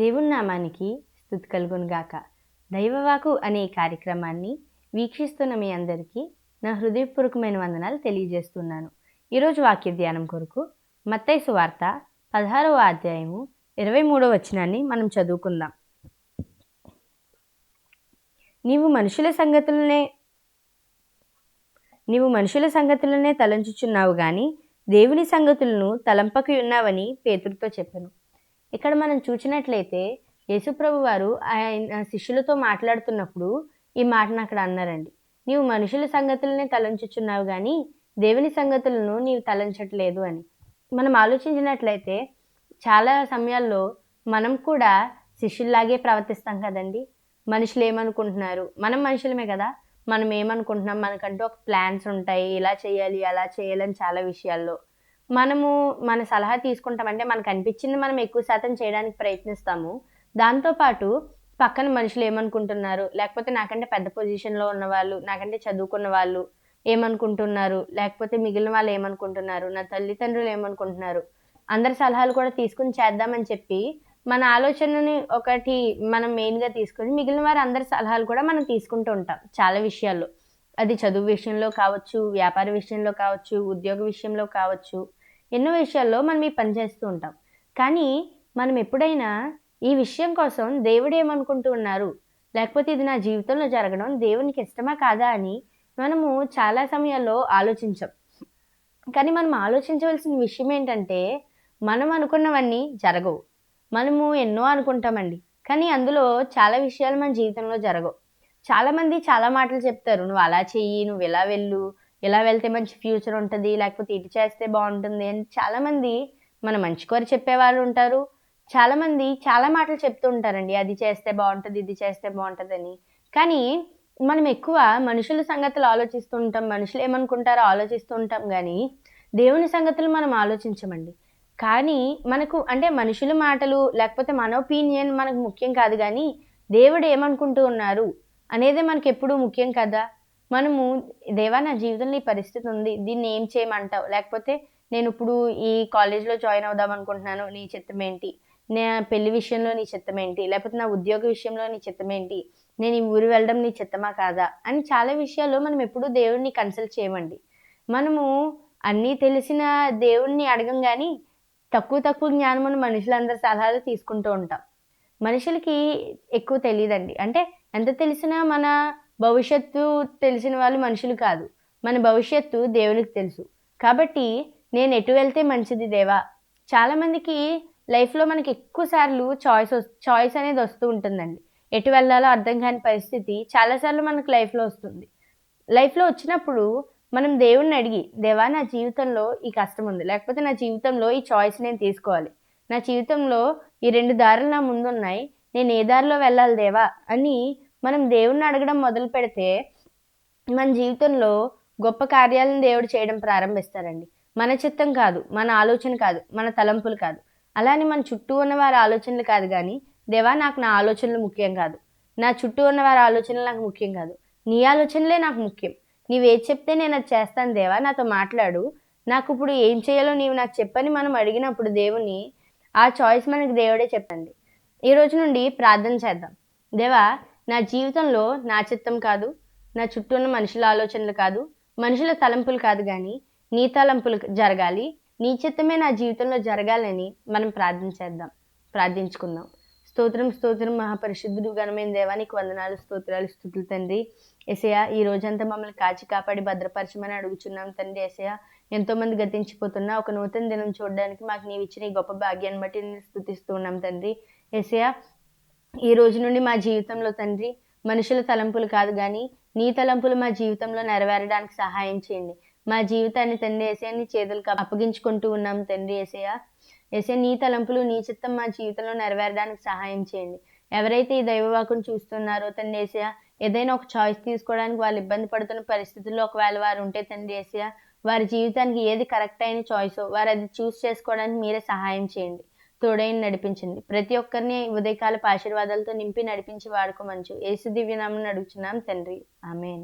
దేవుని నామానికి స్తుతి కలుగును గాక. దైవవాకు అనే కార్యక్రమాన్ని వీక్షిస్తున్న మీ అందరికీ నా హృదయపూర్వకమైన వందనాలు తెలియజేస్తున్నాను. ఈరోజు వాక్య ధ్యానం కొరకు మత్తయి సువార్త 16వ అధ్యాయము 23వ వచనాన్ని మనం చదువుకుందాం. నీవు మనుషుల సంగతులనే తలంచుచున్నావు గాని దేవుని సంగతులను తలంపకి ఉన్నావని పేతురుతో చెప్పెను. ఇక్కడ మనం చూసినట్లయితే యేసుప్రభు వారు ఆయన శిష్యులతో మాట్లాడుతున్నప్పుడు ఈ మాటను అక్కడ అన్నారండి. నీవు మనుషుల సంగతులనే తలంచుచున్నావు కానీ దేవుని సంగతులను నీవు తలంచట్లేదు అని. మనం ఆలోచించినట్లయితే చాలా సమయాల్లో మనం కూడా శిష్యుల్లాగే ప్రవర్తిస్తాం కదండి. మనుషులు ఏమనుకుంటున్నారు, మనం మనుషులమే కదా, మనం ఏమనుకుంటున్నాం, మనకంటూ ఒక ప్లాన్స్ ఉంటాయి, ఇలా చేయాలి అలా చేయాలని చాలా విషయాల్లో మనము మన సలహా తీసుకుంటామంటే మనకు అనిపించింది మనం ఎక్కువ శాతం చేయడానికి ప్రయత్నిస్తాము. దాంతోపాటు పక్కన మనుషులు ఏమనుకుంటున్నారు, లేకపోతే నాకంటే పెద్ద పొజిషన్లో ఉన్నవాళ్ళు, నాకంటే చదువుకున్న వాళ్ళు ఏమనుకుంటున్నారు, లేకపోతే మిగిలిన వాళ్ళు ఏమనుకుంటున్నారు, నా తల్లిదండ్రులు ఏమనుకుంటున్నారు, అందరి సలహాలు కూడా తీసుకుని చేద్దామని చెప్పి మన ఆలోచనని ఒకటి మనం మెయిన్గా తీసుకొని మిగిలిన వారి అందరి సలహాలు కూడా మనం తీసుకుంటూ ఉంటాం చాలా విషయాల్లో. అది చదువు విషయంలో కావచ్చు, వ్యాపార విషయంలో కావచ్చు, ఉద్యోగ విషయంలో కావచ్చు, ఎన్నో విషయాల్లో మనం ఈ పని చేస్తూ ఉంటాం. కానీ మనం ఎప్పుడైనా ఈ విషయం కోసం దేవుడు ఏమనుకుంటూ ఉన్నారు, లేకపోతే ఇది నా జీవితంలో జరగడం దేవునికి ఇష్టమా కాదా అని మనము చాలా సమయాల్లో ఆలోచించాం. కానీ మనం ఆలోచించవలసిన విషయం ఏంటంటే మనం అనుకున్నవన్నీ జరగవు. మనము ఎన్నో అనుకుంటామండి, కానీ అందులో చాలా విషయాలు మన జీవితంలో జరగవు. చాలామంది చాలా మాటలు చెప్తారు, నువ్వు అలా చెయ్యి, నువ్వు ఇలా వెళ్ళు, ఇలా వెళ్తే మంచి ఫ్యూచర్ ఉంటుంది, లేకపోతే ఇటు చేస్తే బాగుంటుంది అని చాలామంది మన మంచి కోరి చెప్పేవాళ్ళు ఉంటారు. చాలామంది చాలా మాటలు చెప్తూ ఉంటారండి, అది చేస్తే బాగుంటుంది, ఇది చేస్తే బాగుంటుంది అని. కానీ మనం ఎక్కువ మనుషుల సంగతులు ఆలోచిస్తూ ఉంటాం, మనుషులు ఏమనుకుంటారో ఆలోచిస్తూ ఉంటాం, కానీ దేవుని సంగతులు మనం ఆలోచించమండి. కానీ మనకు అంటే మనుషుల మాటలు లేకపోతే మన ఒపీనియన్ మనకు ముఖ్యం కాదు, కానీ దేవుడు ఏమనుకుంటూ ఉన్నారు అనేది మనకి ఎప్పుడూ ముఖ్యం కదా. మనము దేవా నా జీవితంలో ఈ పరిస్థితి ఉంది, దీన్ని ఏం చేయమంటావు, లేకపోతే నేను ఇప్పుడు ఈ కాలేజ్లో జాయిన్ అవుదాం అనుకుంటున్నాను, నీ చిత్తం ఏంటి, నా పెళ్లి విషయంలో నీ చిత్తం ఏంటి, లేకపోతే నా ఉద్యోగ విషయంలో నీ చిత్తం ఏంటి, నేను ఈ ఊరు వెళ్ళడం నీ చిత్తమా కాదా అని చాలా విషయాల్లో మనం ఎప్పుడూ దేవుడిని కన్సల్ట్ చేయమండి. మనము అన్నీ తెలిసిన దేవుణ్ణి అడగం, కానీ తక్కువ జ్ఞానం ఉన్న మనుషులందరి సలహాలు తీసుకుంటూ ఉంటాం. మనుషులకి ఎక్కువ తెలియదండి. అంటే ఎంత తెలిసినా మన భవిష్యత్తు తెలిసిన వాళ్ళు మనుషులు కాదు, మన భవిష్యత్తు దేవునికి తెలుసు. కాబట్టి నేను ఎటు వెళ్తే మంచిది దేవా. చాలామందికి లైఫ్లో మనకి ఎక్కువ సార్లు చాయిస్ అనేది వస్తూ ఉంటుందండి. ఎటు వెళ్ళాలో అర్థం కాని పరిస్థితి చాలాసార్లు మనకు లైఫ్లో వస్తుంది. లైఫ్లో వచ్చినప్పుడు మనం దేవుణ్ణి అడిగి, దేవా నా జీవితంలో ఈ కష్టం ఉంది, లేకపోతే నా జీవితంలో ఈ చాయిస్ నేను తీసుకోవాలి, నా జీవితంలో ఈ 2 దారులు నా ముందున్నాయి, నేను ఏ దారిలో వెళ్ళాలి దేవా అని మనం దేవుణ్ణి అడగడం మొదలు పెడితే మన జీవితంలో గొప్ప కార్యాలను దేవుడు చేయడం ప్రారంభిస్తారండి. మన చిత్తం కాదు, మన ఆలోచన కాదు, మన తలంపులు కాదు, అలానే మన చుట్టూ ఉన్న వారి ఆలోచనలు కాదు, కానీ దేవా నాకు నా ఆలోచనలు ముఖ్యం కాదు, నా చుట్టూ ఉన్న వారి ఆలోచనలు నాకు ముఖ్యం కాదు, నీ ఆలోచనలే నాకు ముఖ్యం, నీవేది చెప్తే నేను అది చేస్తాను దేవా, నాతో మాట్లాడు, నాకు ఇప్పుడు ఏం చేయాలో నీవు నాకు చెప్పని మనం అడిగినప్పుడు దేవుని ఆ చాయిస్ మనకి దేవుడే చెప్పండి. ఈ రోజు నుండి ప్రార్థన చేద్దాం. దేవా నా జీవితంలో నా చిత్తం కాదు, నా చుట్టూ ఉన్న మనుషుల ఆలోచనలు కాదు, మనుషుల తలంపులు కాదు, కానీ నీ తలంపులు జరగాలి, నీ చిత్తమే నా జీవితంలో జరగాలని మనం ప్రార్థించుకుందాం. స్తోత్రం మహాపరిశుద్ధుడు ఘనమైన దేవానికి వందనాలు, స్తోత్రాలు, స్తుతులు తండ్రి. యేసయ్యా ఈ రోజంతా మమ్మల్ని కాచి కాపాడి భద్రపరచమని అడుగుచున్నాం తండ్రి. యేసయ్యా ఎంతోమంది గతించిపోతున్నా ఒక నూతన దినం చూడడానికి మాకు నీవు ఇచ్చిన ఈ గొప్ప భాగ్యాన్ని బట్టి నేను స్తుతిస్తూ ఉన్నాం తండ్రి. యేసయ్యా ఈ రోజు నుండి మా జీవితంలో తండ్రి మనుషుల తలంపులు కాదు, కానీ నీ తలంపులు మా జీవితంలో నెరవేరడానికి సహాయం చేయండి. మా జీవితాన్ని తండ్రి యేసయ్యా నీ చేతులకు అప్పగించుకుంటూ ఉన్నాం తండ్రి. యేసయ్యా నీ తలంపులు నీ చిత్తం మా జీవితంలో నెరవేరడానికి సహాయం చేయండి. ఎవరైతే ఈ దైవవాకును చూస్తున్నారో తండ్రి యేసయ్యా ఏదైనా ఒక చాయిస్ తీసుకోవడానికి వాళ్ళు ఇబ్బంది పడుతున్న పరిస్థితుల్లో ఒకవేళ వారు ఉంటే తండ్రి యేసయ్యా వారి జీవితానికి ఏది కరెక్ట్ అయిన చాయిసో వారు అది చూస్ చేసుకోవడానికి మీరే సహాయం చేయండి, తోడైన నడిపించండి. ప్రతి ఒక్కరిని ఉదయకాలపు ఆశీర్వాదాలతో నింపి నడిపించి వాడుకోమంచు యేసు దివ్యనామమున అడుగుచున్నాం తండ్రి, ఆమేన్.